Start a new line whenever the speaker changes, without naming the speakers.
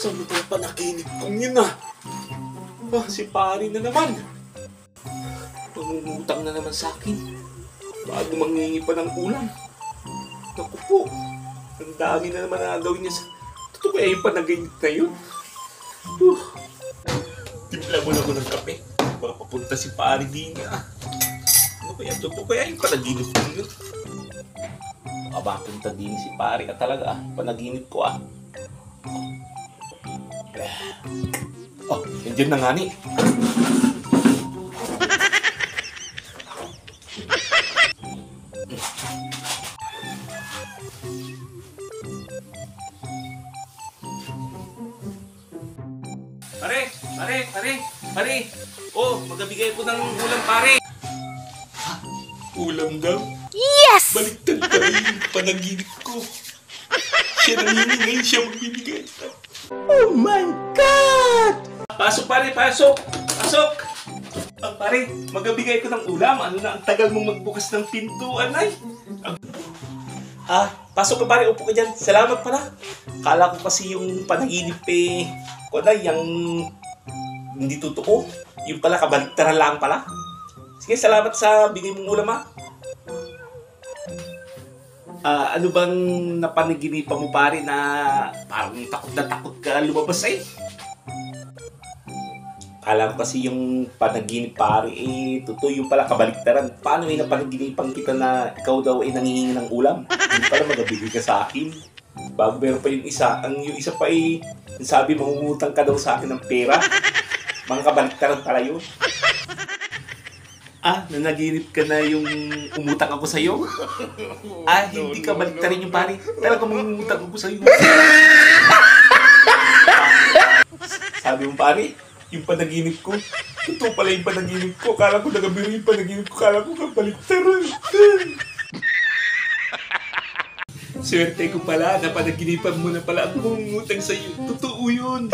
Saan mo itong panaginip kong yun ah? Si pare na naman. Pangungutang na naman sa akin. Bago manghingi pa ng ulam. Naku po, ang dami na naman na gawin niya sa... Totoo kaya yung panaginip na yun? Timpla mo na ko ng kape. Baka papunta si pare din ah. Ano kaya? Totoo kaya yung panaginip ko yun? Baka papunta din si pare ka talaga ah. Panaginip ko ah. Oh, nandiyan na nga ni. Pare. Oh, magabigay ko ng ulam, pare. Ha? Ulam daw?
Yes!
Baliktad tayo yung panaginip ko. Siya nangingi, ngayon siya magbibigay.
Oh my God!
Pasok, pare, pasok! Pasok! Pare, magabigay ko ng ulam. Ano na, ang tagal mong magbukas ng pintuan, ay. Pasok ka, pare. Upo ka dyan. Salamat pala. Kala ko kasi yung panaginip yung hindi totoo. Yung pala, kabaliktaran lang pala. Sige, salamat sa bigay mong ulam, ha. Ano bang napanaginipan mo, pare, na parang takot na takot ka lumabas ay? Kala ko kasi yung panaginip, pare, totoo yung pala kabaliktaran. Paano may napanaginipan kita na ikaw daw ay nangihingi ng ulam? Yung pala magabigay ka sa akin. Bago meron pa yung isa. Yung isa pa sabi, mangungutang ka daw sa akin ng pera. Mga kabaliktaran pala yun. Nanaginip ka na yung umutang ako sa'yo? Hindi ka baliktarin yung pare. Talaga mangungutang ako sa'yo. Sabi mo, pare, yung panaginip ko, totoo pala yung panaginip ko. Kala ko nagabiro yung panaginip ko. Kala ko kabaliktaran. Swerte ko pala na panaginipan mo na pala ako mangungutang sa'yo. Totoo yun.